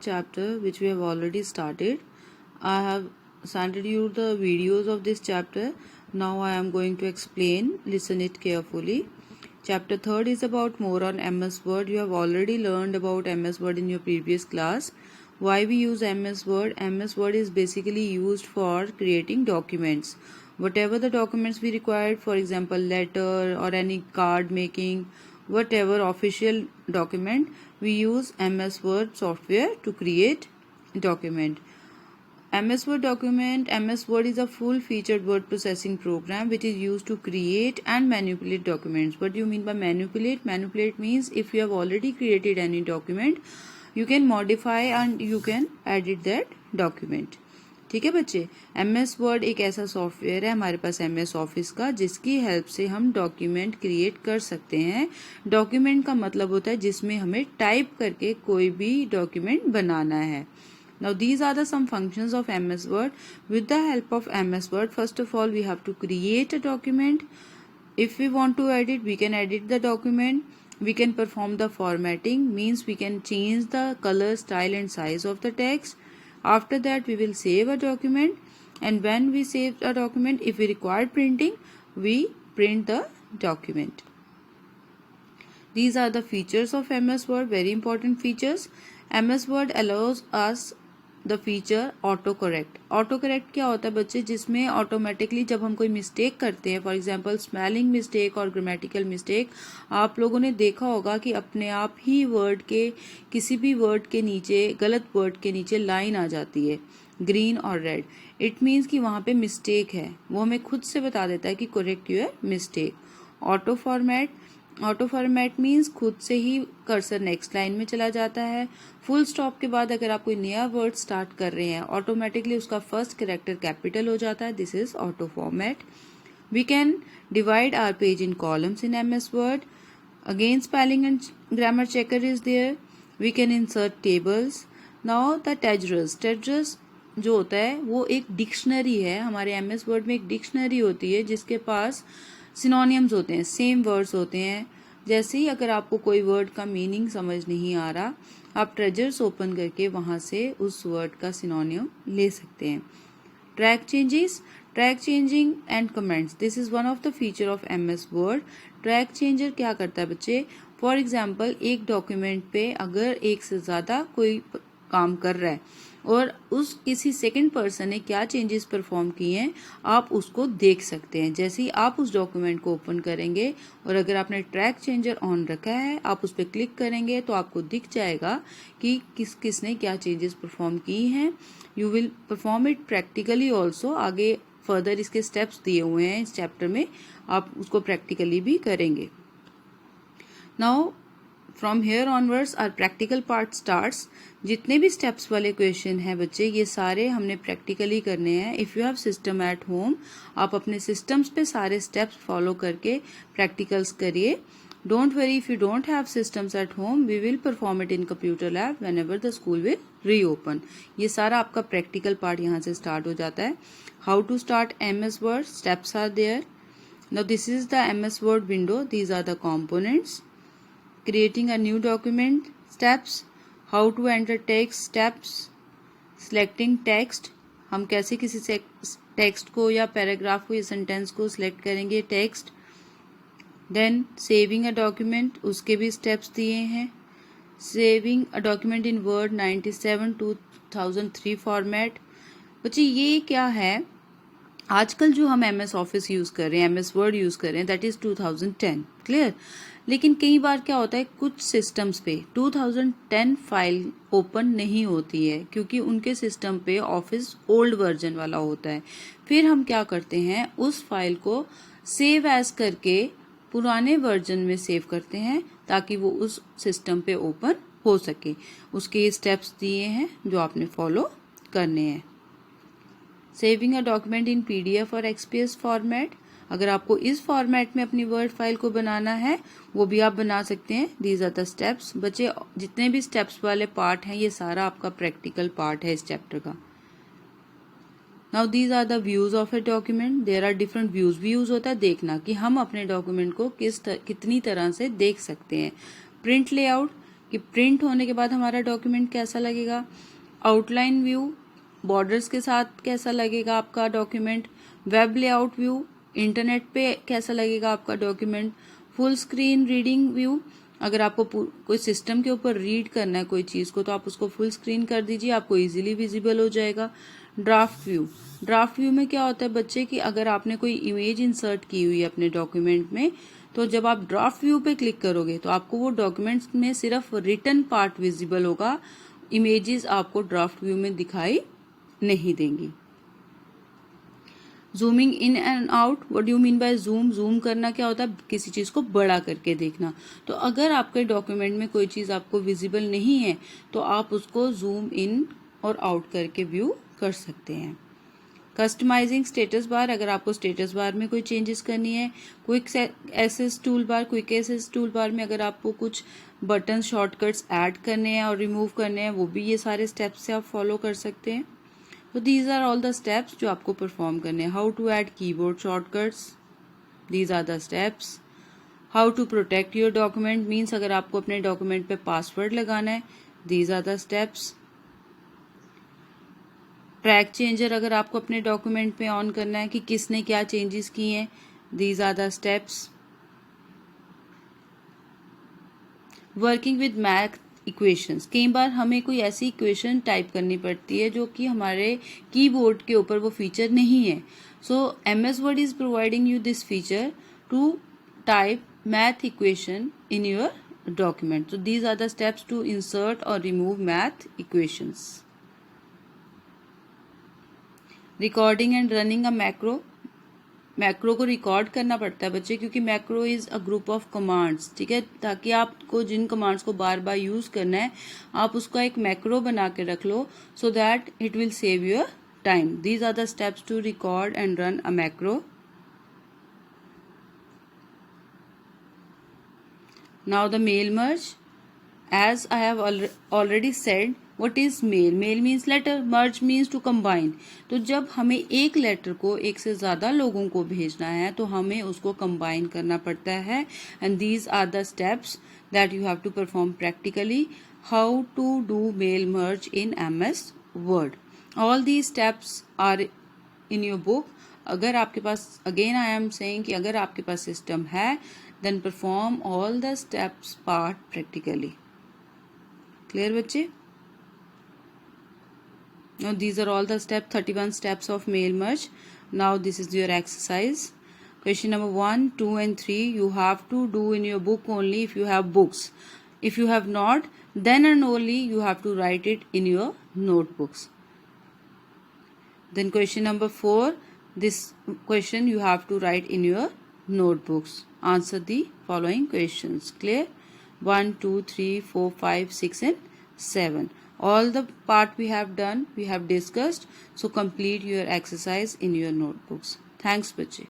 chapter which we have already started. I have sent you the videos of this chapter. Now I am going to explain. Listen it carefully. Chapter 3rd is about more on MS Word. You have already learned about MS Word in your previous class. Why we use MS Word? MS Word is basically used for creating documents. Whatever the documents we required, for example letter or any card making, whatever official document, we use MS Word software to create document. MS Word is a full-featured word processing program which is used to create and manipulate documents. What do you mean by manipulate? Manipulate means if you have already created any document, you can modify and you can edit that document. ठीक है बच्चे, MS word एक ऐसा software है हमारे पास MS office का जिसकी help से हम डॉक्यूमेंट क्रिएट कर सकते हैं. डॉक्यूमेंट का मतलब होता है जिसमें हमें टाइप करके कोई भी डॉक्यूमेंट बनाना है. Now these are the some functions of MS Word. With the help of MS Word, first of all we have to create a document. If we want to edit, we can edit the document. We can perform the formatting, means we can change the color, style and size of the text. After that we will save a document, and when we save a document, if we require printing, we print the document. These are the features of MS Word, very important features. MS Word allows us the feature auto correct. Auto correct क्या होता है बच्चे? जिसमें automatically जब हम कोई mistake करते हैं, फॉर एग्जांपल स्पेलिंग मिस्टेक और ग्रामेटिकल मिस्टेक, आप लोगों ने देखा होगा कि अपने आप ही वर्ड के किसी भी वर्ड के नीचे, गलत वर्ड के नीचे लाइन आ जाती है ग्रीन और रेड. इट मीन्स कि वहाँ पे मिस्टेक है, वो हमें खुद से बता देता है कि correct your mistake. Auto format means खुद से ही कर्सर नेक्स्ट लाइन में चला जाता है. फुल स्टॉप के बाद अगर आप कोई नया वर्ड स्टार्ट कर रहे हैं, ऑटोमेटिकली उसका फर्स्ट कैरेक्टर कैपिटल हो जाता है. This is auto format. We can divide our page in columns in MS word. Again spelling and grammar checker is there. We can insert tables. Now the thesaurus जो होता है वो एक dictionary है. हमारे MS वर्ड में एक dictionary होती है जिसके पास सिनोनियम्स होते हैं, सेम वर्ड्स होते हैं. जैसे ही अगर आपको कोई वर्ड का मीनिंग समझ नहीं आ रहा, आप ट्रेजर्स ओपन करके वहाँ से उस वर्ड का सिनोनियम ले सकते हैं. Track changing and comments. This is one of the feature of MS word. Track changer क्या करता है बच्चे? फॉर एग्जाम्पल एक डॉक्यूमेंट पे अगर एक से ज़्यादा कोई काम कर रहा है और उस किसी सेकंड पर्सन ने क्या चेंजेस परफॉर्म किए हैं, आप उसको देख सकते हैं. जैसे ही आप उस डॉक्यूमेंट को ओपन करेंगे और अगर आपने ट्रैक चेंजर ऑन रखा है, आप उस पर क्लिक करेंगे तो आपको दिख जाएगा कि किसने क्या चेंजेस परफॉर्म किए हैं. You will perform it practically also. आगे फर्दर इसके स्टेप्स दिए हुए हैं इस चैप्टर में, आप उसको प्रैक्टिकली भी करेंगे. Now from here onwards our practical part starts. जितने भी स्टेप्स वाले क्वेश्चन हैं बच्चे, ये सारे हमने प्रैक्टिकली करने हैं. If you have system at home, आप अपने सिस्टम्स पे सारे स्टेप्स फॉलो करके प्रैक्टिकल्स करिए. Don't worry if you don't have systems at home, we will perform it in computer lab whenever the school will reopen. ये सारा आपका practical part यहाँ से स्टार्ट हो जाता है. How to start MS word, steps are there. Now this is the MS word window. These are the components. Creating a new document, steps. How to enter text, steps. Selecting text. हम कैसे किसी से text को या paragraph को या sentence को select करेंगे, text. Then saving a document, उसके भी स्टेप्स दिए हैं. Saving a document in word 97 2003 format. बच्चे ये क्या है? आजकल जो हम MS ऑफिस यूज़ कर रहे हैं, MS वर्ड यूज़ कर रहे हैं, दैट इज़ 2010. क्लियर? लेकिन कई बार क्या होता है, कुछ सिस्टम्स पे 2010 फाइल ओपन नहीं होती है क्योंकि उनके सिस्टम पे ऑफिस ओल्ड वर्जन वाला होता है. फिर हम क्या करते हैं, उस फाइल को सेव एज करके पुराने वर्जन में सेव करते हैं ताकि वो उस सिस्टम पे ओपन हो सके. उसके स्टेप्स दिए हैं जो आपने फॉलो करने हैं. Saving a document in PDF और XPS फॉर्मेट. अगर आपको इस फॉर्मेट में अपनी वर्ड फाइल को बनाना है, वो भी आप बना सकते हैं. These are the steps. बच्चे जितने भी स्टेप्स वाले पार्ट हैं, ये सारा आपका प्रैक्टिकल पार्ट है इस चैप्टर का. Now these are the views of a document. There are different views. Views होता है देखना, कि हम अपने डॉक्यूमेंट को कितनी तरह से देख सकते हैं. Print layout. कि प्रिंट होने के बाद हमारा डॉक्यूमेंट कैसा लगेगा, आउटलाइन व्यू, बॉर्डर्स के साथ कैसा लगेगा आपका document, web layout view, internet पे कैसा लगेगा आपका document, full screen reading view, अगर आपको कोई सिस्टम के ऊपर रीड करना है कोई चीज़ को तो आप उसको फुल स्क्रीन कर दीजिए, आपको इजीली विजिबल हो जाएगा। ड्राफ्ट व्यू, ड्राफ्ट व्यू में क्या होता है बच्चे कि अगर आपने कोई इमेज इंसर्ट की हुई है अपने डॉक्यूमेंट में, तो जब आप ड्राफ्ट व्यू पे क्लिक करोगे तो आपको वो डॉक्यूमेंट्स में सिर्फ रिटन पार्ट विजिबल होगा, इमेजेस आपको ड्राफ्ट व्यू में दिखाई नहीं देंगी। Zooming in and out, what do you mean by zoom, zoom करना क्या होता है, किसी चीज को बड़ा करके देखना। तो अगर आपके डॉक्यूमेंट में कोई चीज आपको विजिबल नहीं है तो आप उसको जूम इन और आउट करके व्यू कर सकते हैं। कस्टमाइजिंग स्टेटस बार, अगर आपको स्टेटस बार में कोई चेंजेस करनी है, quick access tool bar, quick access tool bar में अगर आपको कुछ बटन शॉर्टकट्स ऐड करने हैं और रिमूव करने हैं, वो भी ये सारे स्टेप्स से आप फॉलो कर सकते हैं। तो these are all the steps जो आपको परफॉर्म करने हैं। How to add keyboard shortcuts, these are the steps. How to protect your document, means अगर आपको अपने डॉक्यूमेंट पे पासवर्ड लगाना है, these are the steps. Track changer अगर आपको अपने डॉक्यूमेंट पे ऑन करना है कि किसने क्या चेंजेस किए हैं, these are the steps. Working with math equations, कई बार हमें कोई ऐसी इक्वेशन टाइप करनी पड़ती है जो कि हमारे कीबोर्ड के ऊपर वो फीचर नहीं है। So MS Word is providing you this feature to type math equation in your document. So these are the steps to insert और remove math equations. Recording and running a macro, macro को record करना पड़ता है बच्चे, क्योंकि macro is a group of commands, ठीक है, ताकि आपको जिन कमांड्स को बार बार यूज करना है आप उसका एक मैक्रो बना के रख लो, so that it will save your time. These are the steps to record and run a macro. Now the mail merge, as I have already said, what is mail? Mail means letter, merge means to combine. तो जब हमें एक letter को एक से ज्यादा लोगों को भेजना है तो हमें उसको कंबाइन करना पड़ता है, and these are the steps that you have to perform practically. How to do mail merge in MS Word. All these steps are in your book. अगर आपके पास, again I am saying कि अगर आपके पास system है then perform all the steps part practically. Clear बच्चे? Now these are all the 31 steps of mail merge. Now this is your exercise. Question number 1, 2 and 3 you have to do in your book only if you have books. If you have not, then and only you have to write it in your notebooks. Then question number 4, this question you have to write in your notebooks. Answer the following questions. Clear? 1, 2, 3, 4, 5, 6 and 7. All the part we have done, we have discussed. So complete your exercise in your notebooks. Thanks, बच्चे.